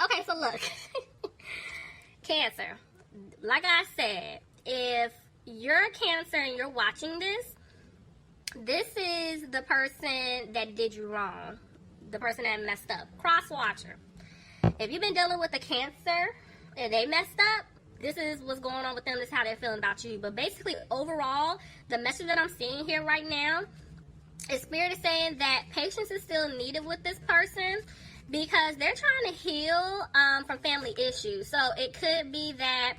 Okay, so look. Cancer. Like I said, if you're a Cancer and you're watching this, this is the person that did you wrong. The person that messed up. Cross-watcher. If you've been dealing with a Cancer and they messed up, this is what's going on with them. This is how they're feeling about you. But basically, overall, the message that I'm seeing here right now is Spirit is saying that patience is still needed with this person because they're trying to heal from family issues. So it could be that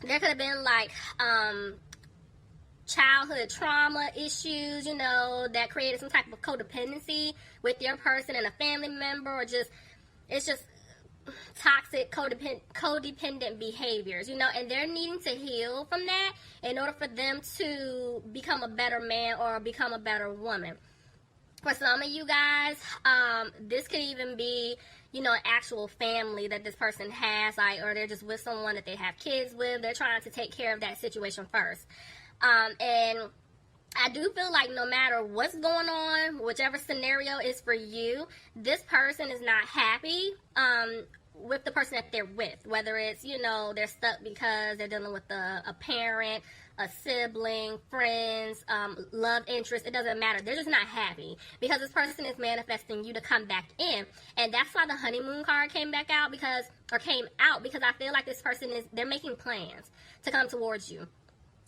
there could have been like childhood trauma issues, you know, that created some type of codependency with your person and a family member, or just it's just toxic codependent behaviors, you know, and they're needing to heal from that in order for them to become a better man or become a better woman. For some of you guys, this could even be, you know, an actual family that this person has, like, or they're just with someone that they have kids with. They're trying to take care of that situation first. And I do feel like no matter what's going on, whichever scenario is for you, this person is not happy with the person that they're with. Whether it's, you know, they're stuck because they're dealing with a parent, a sibling, friends, love interest, it doesn't matter. They're just not happy because this person is manifesting you to come back in. And that's why the honeymoon card came out because I feel like this person they're making plans to come towards you.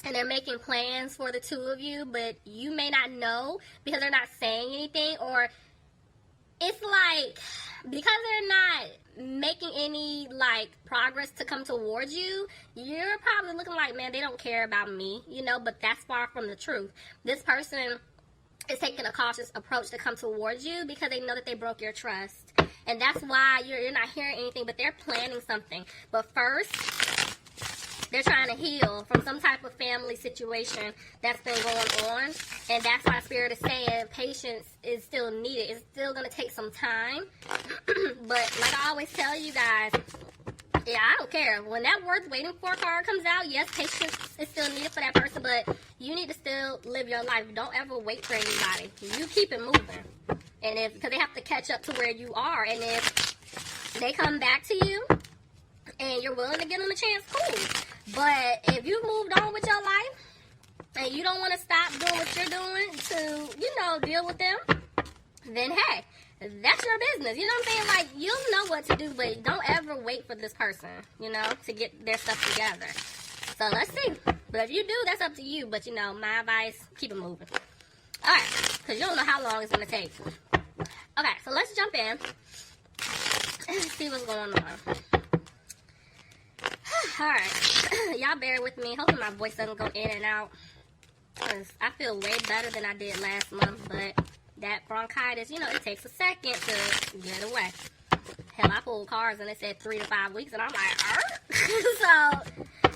And they're making plans for the two of you, but you may not know because they're not saying anything, or it's like because they're not making any like progress to come towards you, you're probably looking like, man, they don't care about me, you know, but that's far from the truth. This person is taking a cautious approach to come towards you because they know that they broke your trust. And that's why you're not hearing anything, but they're planning something. But first, they're trying to heal from some type of family situation that's been going on. And that's why Spirit is saying patience is still needed. It's still going to take some time. But like I always tell you guys, yeah, I don't care. When that worth waiting for card comes out, yes, patience is still needed for that person. But you need to still live your life. Don't ever wait for anybody. You keep it moving. And because they have to catch up to where you are. And if they come back to you and you're willing to give them a chance, cool. But if you moved on with your life and you don't want to stop doing what you're doing to, you know, deal with them, then hey, that's your business. You know what I'm saying? Like, you'll know what to do, but don't ever wait for this person, you know, to get their stuff together. So let's see. But if you do, that's up to you. But, you know, my advice, keep it moving. All right, because you don't know how long it's going to take. Okay, so let's jump in and see what's going on. Alright, y'all bear with me. Hopefully my voice doesn't go in and out, because I feel way better than I did last month, but that bronchitis, you know, it takes a second to get away. Hell, I pulled cards and it said 3 to 5 weeks, and I'm like, so,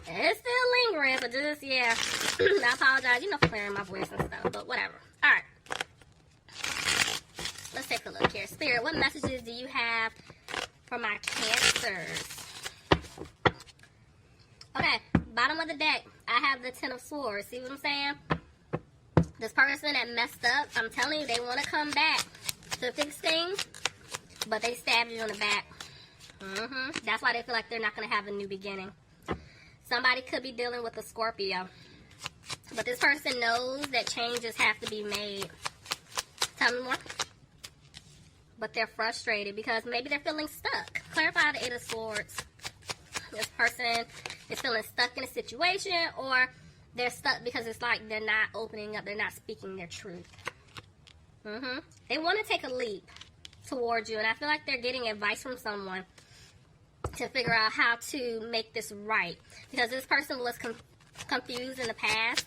it's still lingering, so just, yeah, I apologize, you know, for clearing my voice and stuff, but whatever. Alright, let's take a look here. Spirit, what messages do you have for my Cancers? Okay, bottom of the deck, I have the 10 of Swords. See what I'm saying? This person that messed up, I'm telling you, they want to come back to fix things, but they stabbed you in the back. That's why they feel like they're not going to have a new beginning. Somebody could be dealing with a Scorpio, but this person knows that changes have to be made. Tell me more. But they're frustrated because maybe they're feeling stuck. Clarify the 8 of Swords. This person is feeling stuck in a situation, or they're stuck because it's like they're not opening up, they're not speaking their truth. They want to take a leap towards you, and I feel like they're getting advice from someone to figure out how to make this right. Because this person was confused in the past,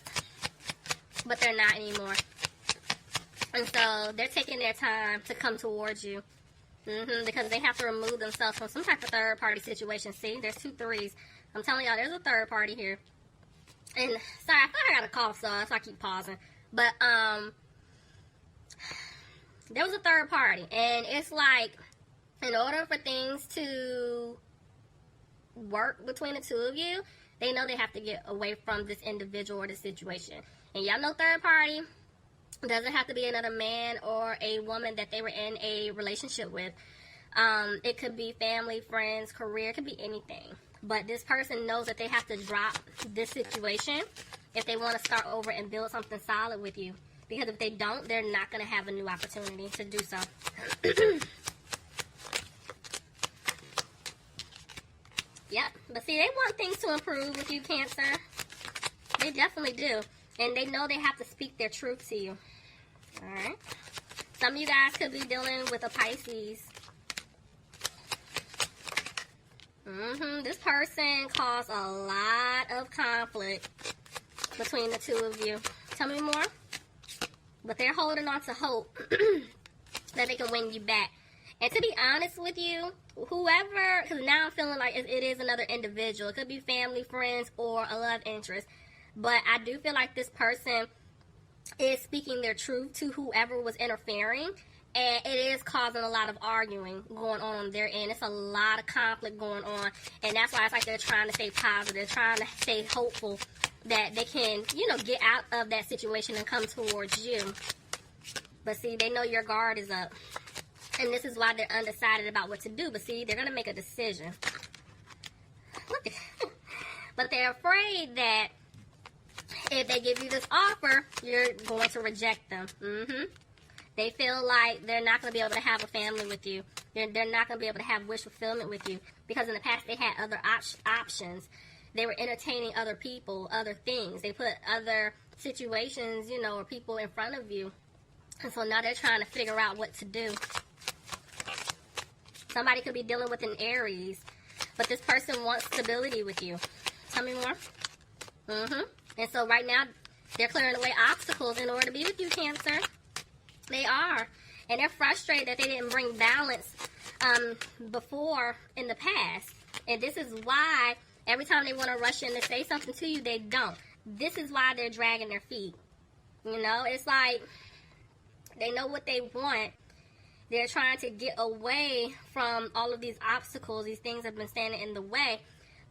but they're not anymore. And so they're taking their time to come towards you. Because they have to remove themselves from some type of third-party situation. See, there's 2 3s. I'm telling y'all, there's a third party here. And, sorry, I thought I got a cough, so that's why I keep pausing. But, there was a third party. And it's like, in order for things to work between the two of you, they know they have to get away from this individual or this situation. And y'all know third party doesn't have to be another man or a woman that they were in a relationship with. It could be family, friends, career, it could be anything. But this person knows that they have to drop this situation if they want to start over and build something solid with you. Because if they don't, they're not going to have a new opportunity to do so. Yep. But see, they want things to improve with you, Cancer. They definitely do. And they know they have to speak their truth to you. Alright. Some of you guys could be dealing with a Pisces. This person caused a lot of conflict between the two of you. Tell me more. But they're holding on to hope that they can win you back. And to be honest with you, whoever, because now I'm feeling like it is another individual. It could be family, friends, or a love interest. But I do feel like this person is speaking their truth to whoever was interfering. And it is causing a lot of arguing going on their end. It's a lot of conflict going on. And that's why it's like they're trying to stay positive, trying to stay hopeful that they can, you know, get out of that situation and come towards you. But see, they know your guard is up. And this is why they're undecided about what to do. But see, they're going to make a decision. Look at But they're afraid that if they give you this offer, you're going to reject them. They feel like they're not going to be able to have a family with you. They're not going to be able to have wish fulfillment with you. Because in the past, they had other options. They were entertaining other people, other things. They put other situations, you know, or people in front of you. And so now they're trying to figure out what to do. Somebody could be dealing with an Aries. But this person wants stability with you. Tell me more. And so right now, they're clearing away obstacles in order to be with you, Cancer. They are. And they're frustrated that they didn't bring balance before in the past. And this is why every time they want to rush in to say something to you, they don't. This is why they're dragging their feet. You know, it's like they know what they want. They're trying to get away from all of these obstacles. These things have been standing in the way.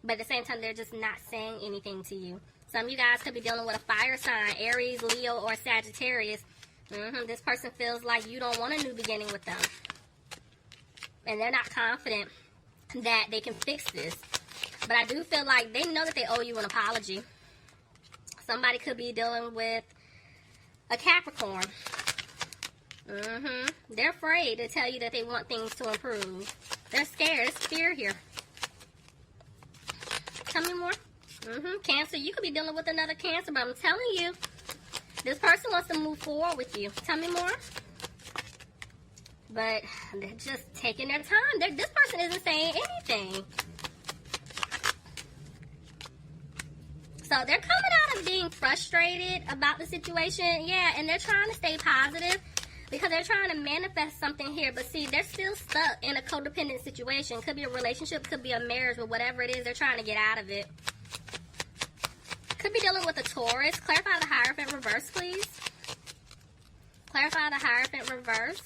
But at the same time, they're just not saying anything to you. Some of you guys could be dealing with a fire sign, Aries, Leo, or Sagittarius. This person feels like you don't want a new beginning with them. And they're not confident that they can fix this. But I do feel like they know that they owe you an apology. Somebody could be dealing with a Capricorn. They're afraid to tell you that they want things to improve. They're scared. There's fear here. Tell me more. Cancer, you could be dealing with another Cancer, but I'm telling you, this person wants to move forward with you. Tell me more. But they're just taking their time. This person isn't saying anything. So they're coming out of being frustrated about the situation. Yeah, and they're trying to stay positive because they're trying to manifest something here. But see, they're still stuck in a codependent situation. Could be a relationship, could be a marriage, but whatever it is, they're trying to get out of it. Could be dealing with a Taurus. Clarify the Hierophant reverse, please. Clarify the Hierophant reverse.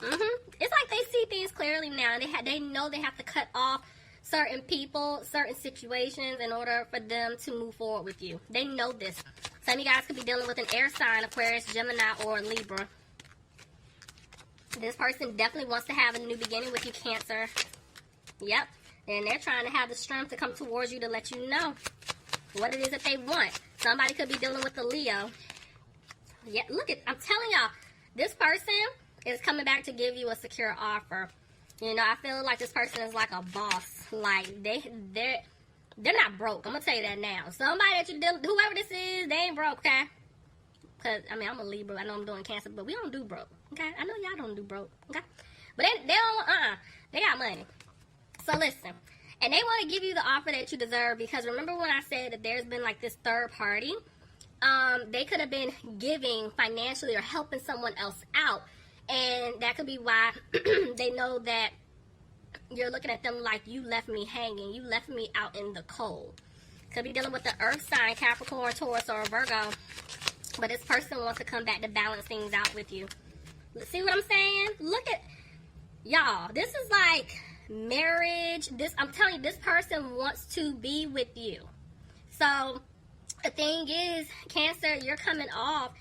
It's like they see things clearly now. And they know they have to cut off certain people, certain situations in order for them to move forward with you. They know this. Some of you guys could be dealing with an air sign, Aquarius, Gemini, or Libra. This person definitely wants to have a new beginning with you, Cancer. Yep. And they're trying to have the strength to come towards you to let you know what it is that they want. Somebody could be dealing with a Leo. Yeah, look at, I'm telling y'all, this person is coming back to give you a secure offer. You know, I feel like this person is like a boss. Like, they're not broke. I'm going to tell you that now. Somebody that you're dealing, whoever this is, they ain't broke, okay? Because, I mean, I'm a Libra. I know I'm doing Cancer, but we don't do broke, okay? I know y'all don't do broke, okay? But they don't, they got money. So, listen. And they want to give you the offer that you deserve because remember when I said that there's been like this third party? They could have been giving financially or helping someone else out. And that could be why they know that you're looking at them like you left me hanging. You left me out in the cold. Could be dealing with the earth sign, Capricorn, Taurus, or Virgo. But this person wants to come back to balance things out with you. See what I'm saying? Look at, y'all, this is like marriage. I'm telling you, this person wants to be with you. So the thing is, Cancer, you're coming off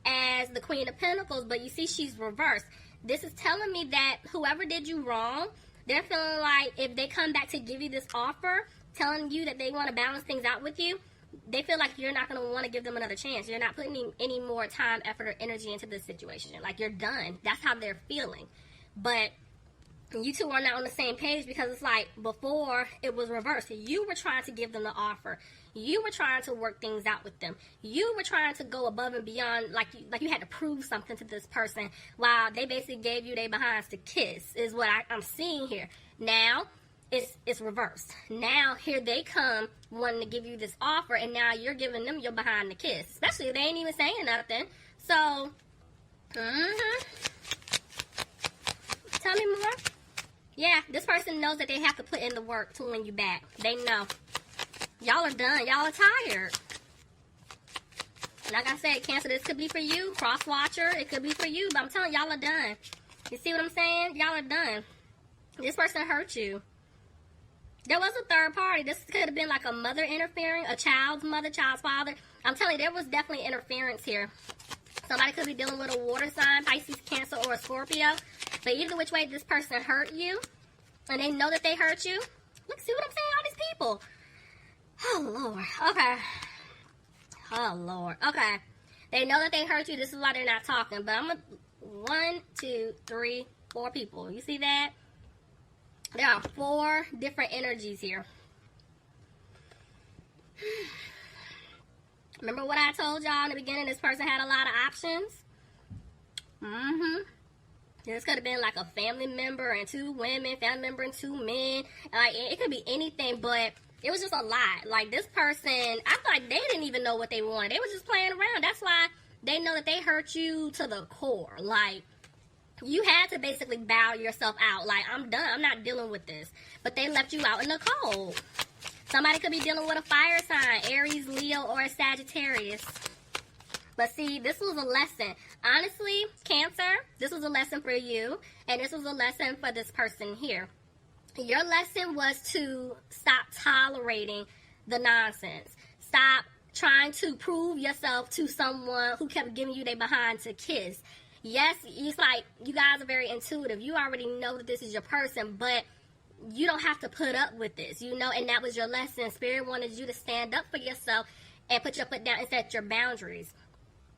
as the Queen of Pentacles, but you see she's reversed. This is telling me that whoever did you wrong, they're feeling like if they come back to give you this offer, telling you that they want to balance things out with you, they feel like you're not going to want to give them another chance. You're not putting any more time, effort, or energy into this situation. Like, you're done. That's how they're feeling. But you two are not on the same page, because it's like before it was reversed. You were trying to give them the offer. You were trying to work things out with them. You were trying to go above and beyond, like you had to prove something to this person, while they basically gave you their behinds to kiss, is what I'm seeing here. Now, it's reversed. Now, here they come wanting to give you this offer, and now you're giving them your behind to kiss. Especially if they ain't even saying nothing. So, tell me more. Yeah, this person knows that they have to put in the work to win you back. They know. Y'all are done. Y'all are tired. Like I said, Cancer, this could be for you. Cross watcher, it could be for you. But I'm telling y'all are done. You see what I'm saying? Y'all are done. This person hurt you. There was a third party. This could have been like a mother interfering, a child's mother, child's father. I'm telling you, there was definitely interference here. Somebody could be dealing with a water sign, Pisces, Cancer, or a Scorpio. But either which way, this person hurt you, and they know that they hurt you. Look, see what I'm saying? All these people. Oh, Lord. Okay. Oh, Lord. Okay. They know that they hurt you. This is why they're not talking. But I'm going to... 1, 2, 3, 4 people. You see that? There are 4 different energies here. Remember what I told y'all in the beginning? This person had a lot of options. This could have been like a family member and 2 women, family member and 2 men. Like, it could be anything, but it was just a lot. Like, this person, I feel like they didn't even know what they wanted. They were just playing around. That's why they know that they hurt you to the core. Like, you had to basically bow yourself out. Like, I'm done. I'm not dealing with this. But they left you out in the cold. Somebody could be dealing with a fire sign, Aries, Leo, or a Sagittarius. But see, this was a lesson. Honestly, Cancer, this was a lesson for you. And this was a lesson for this person here. Your lesson was to stop tolerating the nonsense. Stop trying to prove yourself to someone who kept giving you their behind to kiss. Yes, it's like you guys are very intuitive. You already know that this is your person, but you don't have to put up with this, you know, and that was your lesson. Spirit wanted you to stand up for yourself and put your foot down and set your boundaries.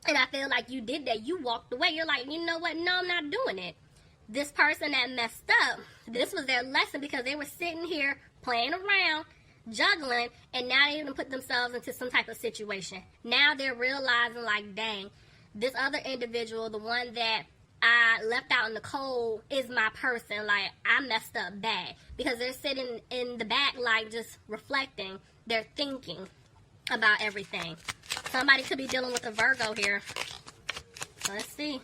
And I feel like you did that. You walked away. You're like, you know what? No, I'm not doing it. This person that messed up, this was their lesson, because they were sitting here playing around, juggling, and now they even put themselves into some type of situation. Now they're realizing, like, dang, this other individual, the one that I left out in the cold, is my person. Like, I messed up bad. Because they're sitting in the back, like, just reflecting. They're thinking about everything. Somebody could be dealing with a Virgo here. Let's see.